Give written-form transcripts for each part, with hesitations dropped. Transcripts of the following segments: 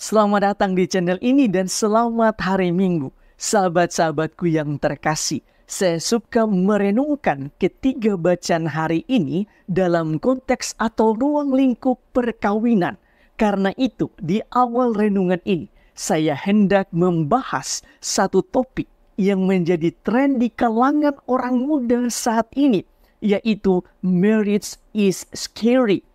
Selamat datang di channel ini dan selamat hari Minggu. Sahabat-sahabatku yang terkasih, saya suka merenungkan ketiga bacaan hari ini dalam konteks atau ruang lingkup perkawinan. Karena itu, di awal renungan ini, saya hendak membahas satu topik yang menjadi tren di kalangan orang muda saat ini, yaitu marriage is scary.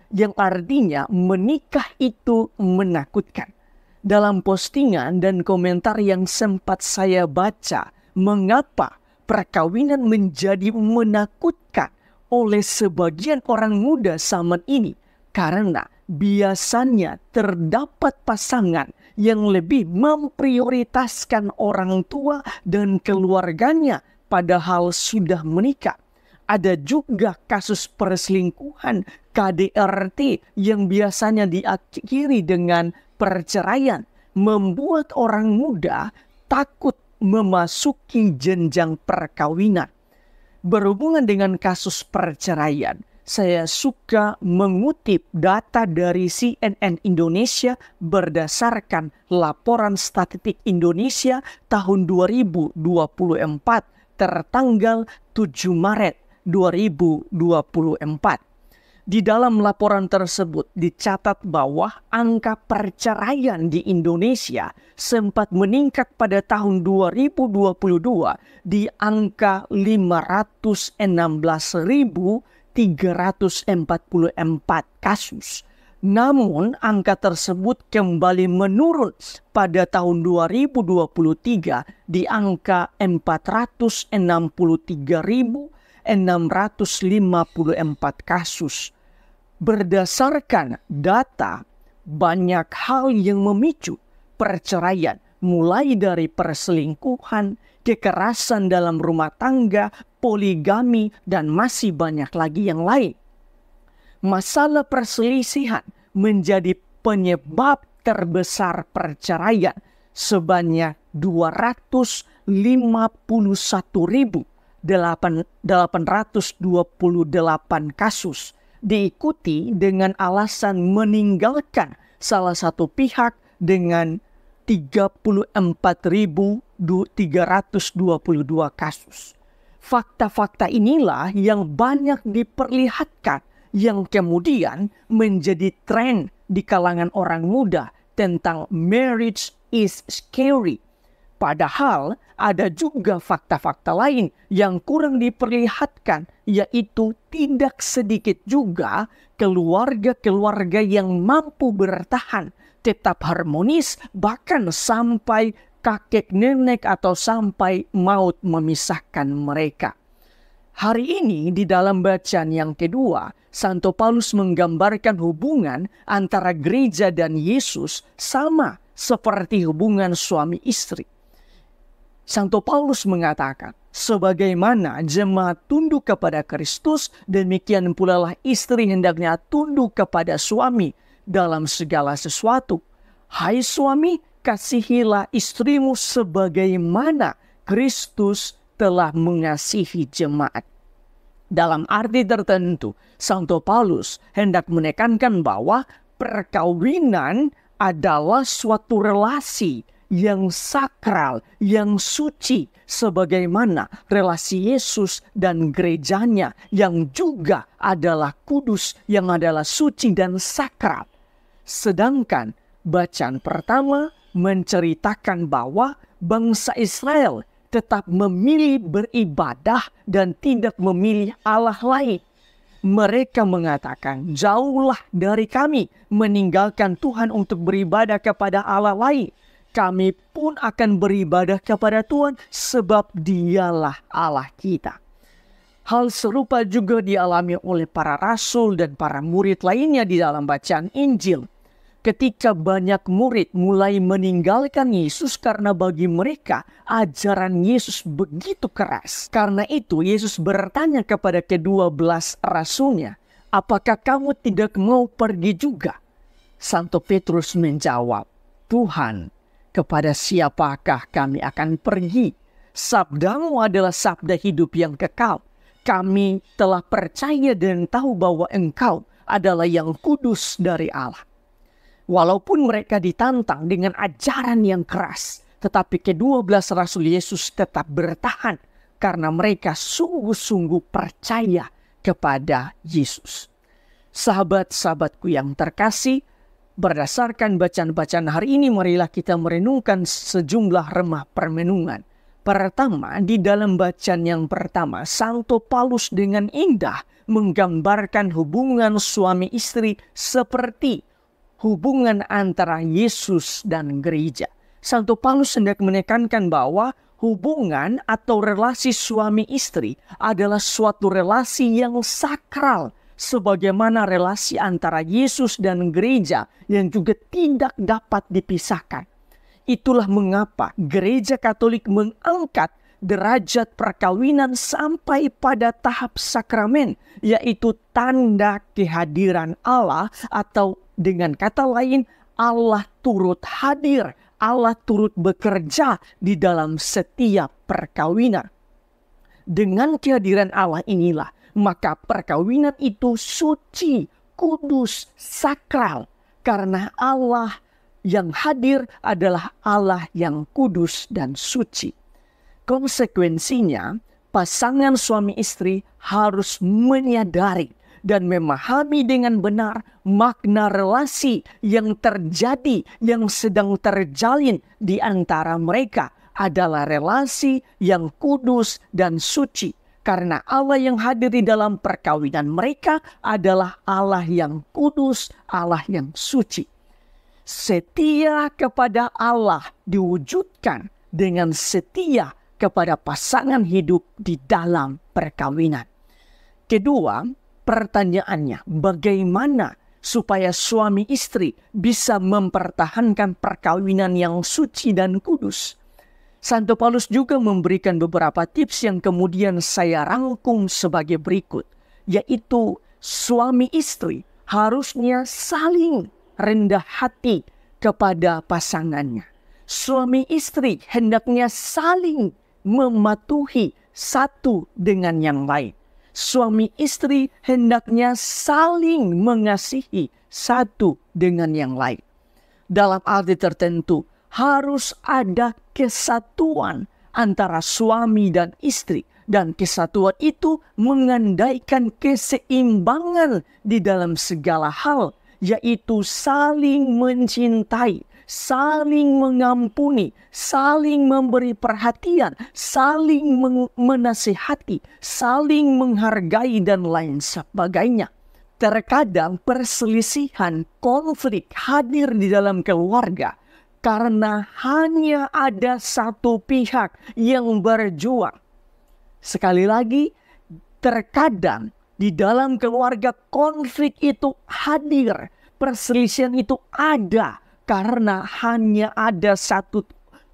Yang artinya menikah itu menakutkan. Dalam postingan dan komentar yang sempat saya baca, mengapa perkawinan menjadi menakutkan oleh sebagian orang muda zaman ini? Karena biasanya terdapat pasangan yang lebih memprioritaskan orang tua dan keluarganya padahal sudah menikah. Ada juga kasus perselingkuhan KDRT yang biasanya diakhiri dengan perceraian, membuat orang muda takut memasuki jenjang perkawinan. Berhubungan dengan kasus perceraian, saya suka mengutip data dari CNN Indonesia berdasarkan laporan statistik Indonesia tahun 2024 tertanggal 7 Maret 2024. Di dalam laporan tersebut dicatat bahwa angka perceraian di Indonesia sempat meningkat pada tahun 2022 di angka 516.344 kasus. Namun angka tersebut kembali menurun pada tahun 2023 di angka 463.654 kasus. Berdasarkan data, banyak hal yang memicu perceraian, mulai dari perselingkuhan, kekerasan dalam rumah tangga, poligami, dan masih banyak lagi yang lain. Masalah perselisihan menjadi penyebab terbesar perceraian sebanyak 251.828 kasus, diikuti dengan alasan meninggalkan salah satu pihak dengan 34.322 kasus. Fakta-fakta inilah yang banyak diperlihatkan yang kemudian menjadi tren di kalangan orang muda tentang marriage is scary. Padahal ada juga fakta-fakta lain yang kurang diperlihatkan, yaitu tidak sedikit juga keluarga-keluarga yang mampu bertahan, tetap harmonis, bahkan sampai kakek nenek atau sampai maut memisahkan mereka. Hari ini di dalam bacaan yang kedua, Santo Paulus menggambarkan hubungan antara gereja dan Yesus sama seperti hubungan suami istri. Santo Paulus mengatakan, sebagaimana jemaat tunduk kepada Kristus, demikian pula lah istri hendaknya tunduk kepada suami dalam segala sesuatu. Hai suami, kasihilah istrimu sebagaimana Kristus telah mengasihi jemaat. Dalam arti tertentu, Santo Paulus hendak menekankan bahwa perkawinan adalah suatu relasi yang sakral, yang suci, sebagaimana relasi Yesus dan gerejanya yang juga adalah kudus, yang adalah suci dan sakral. Sedangkan bacaan pertama menceritakan bahwa bangsa Israel tetap memilih beribadah dan tidak memilih Allah lain. Mereka mengatakan, jauhlah dari kami meninggalkan Tuhan untuk beribadah kepada Allah lain. Kami pun akan beribadah kepada Tuhan sebab Dialah Allah kita. Hal serupa juga dialami oleh para rasul dan para murid lainnya di dalam bacaan Injil. Ketika banyak murid mulai meninggalkan Yesus karena bagi mereka ajaran Yesus begitu keras. Karena itu Yesus bertanya kepada ke-12 rasulnya, apakah kamu tidak mau pergi juga? Santo Petrus menjawab, Tuhan, kepada siapakah kami akan pergi? Sabdamu adalah sabda hidup yang kekal. Kami telah percaya dan tahu bahwa Engkau adalah yang kudus dari Allah. Walaupun mereka ditantang dengan ajaran yang keras, tetapi ke-12 Rasul Yesus tetap bertahan karena mereka sungguh-sungguh percaya kepada Yesus. Sahabat-sahabatku yang terkasih, berdasarkan bacaan-bacaan hari ini, marilah kita merenungkan sejumlah remah permenungan. Pertama, di dalam bacaan yang pertama, Santo Paulus dengan indah menggambarkan hubungan suami istri seperti hubungan antara Yesus dan gereja. Santo Paulus hendak menekankan bahwa hubungan atau relasi suami istri adalah suatu relasi yang sakral, sebagaimana relasi antara Yesus dan gereja yang juga tidak dapat dipisahkan. Itulah mengapa gereja Katolik mengangkat derajat perkawinan sampai pada tahap sakramen, yaitu tanda kehadiran Allah, atau dengan kata lain, Allah turut hadir, Allah turut bekerja di dalam setiap perkawinan. Dengan kehadiran Allah inilah, maka perkawinan itu suci, kudus, sakral. Karena Allah yang hadir adalah Allah yang kudus dan suci. Konsekuensinya, pasangan suami istri harus menyadari dan memahami dengan benar makna relasi yang terjadi, yang sedang terjalin di antara mereka adalah relasi yang kudus dan suci. Karena Allah yang hadir di dalam perkawinan mereka adalah Allah yang kudus, Allah yang suci. Setia kepada Allah diwujudkan dengan setia kepada pasangan hidup di dalam perkawinan. Kedua, pertanyaannya, bagaimana supaya suami istri bisa mempertahankan perkawinan yang suci dan kudus? Santo Paulus juga memberikan beberapa tips yang kemudian saya rangkum sebagai berikut, yaitu suami istri harusnya saling rendah hati kepada pasangannya. Suami istri hendaknya saling mematuhi satu dengan yang lain. Suami istri hendaknya saling mengasihi satu dengan yang lain. Dalam arti tertentu, harus ada kesatuan antara suami dan istri. Dan kesatuan itu mengandaikan keseimbangan di dalam segala hal, yaitu saling mencintai, saling mengampuni, saling memberi perhatian, saling menasihati, saling menghargai, dan lain sebagainya. Terkadang perselisihan, konflik hadir di dalam keluarga karena hanya ada satu pihak yang berjuang. Sekali lagi, terkadang di dalam keluarga konflik itu hadir, perselisihan itu ada karena hanya ada satu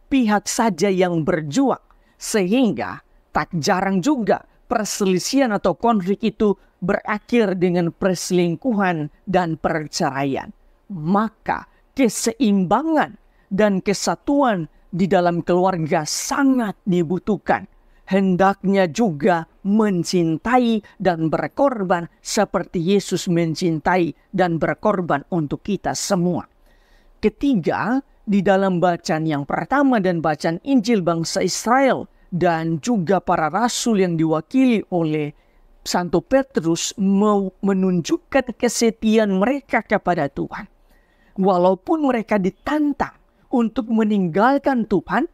pihak saja yang berjuang. Sehingga tak jarang juga perselisihan atau konflik itu berakhir dengan perselingkuhan dan perceraian. Maka keseimbangan dan kesatuan di dalam keluarga sangat dibutuhkan. Hendaknya juga mencintai dan berkorban seperti Yesus mencintai dan berkorban untuk kita semua. Ketiga, di dalam bacaan yang pertama dan bacaan Injil bangsa Israel dan juga para rasul yang diwakili oleh Santo Petrus menunjukkan kesetiaan mereka kepada Tuhan. Walaupun mereka ditantang untuk meninggalkan Tuhan,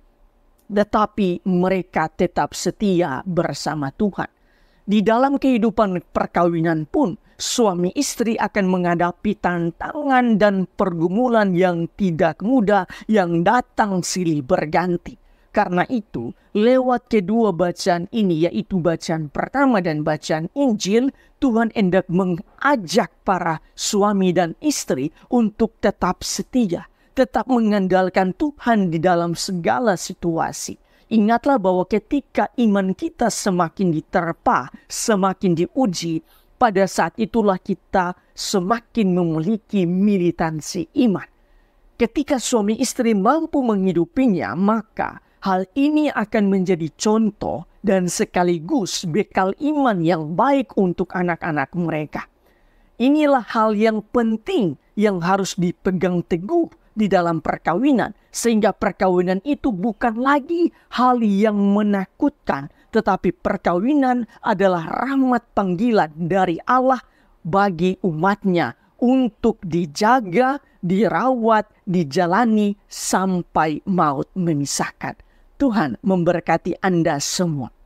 tetapi mereka tetap setia bersama Tuhan. Di dalam kehidupan perkawinan pun, suami istri akan menghadapi tantangan dan pergumulan yang tidak mudah yang datang silih berganti. Karena itu, lewat kedua bacaan ini, yaitu bacaan pertama dan bacaan Injil, Tuhan hendak mengajak para suami dan istri untuk tetap setia, tetap mengandalkan Tuhan di dalam segala situasi. Ingatlah bahwa ketika iman kita semakin diterpa, semakin diuji, pada saat itulah kita semakin memiliki militansi iman. Ketika suami istri mampu menghidupinya, maka hal ini akan menjadi contoh dan sekaligus bekal iman yang baik untuk anak-anak mereka. Inilah hal yang penting yang harus dipegang teguh di dalam perkawinan, sehingga perkawinan itu bukan lagi hal yang menakutkan, tetapi perkawinan adalah rahmat panggilan dari Allah bagi umatnya untuk dijaga, dirawat, dijalani sampai maut memisahkan. Tuhan memberkati Anda semua.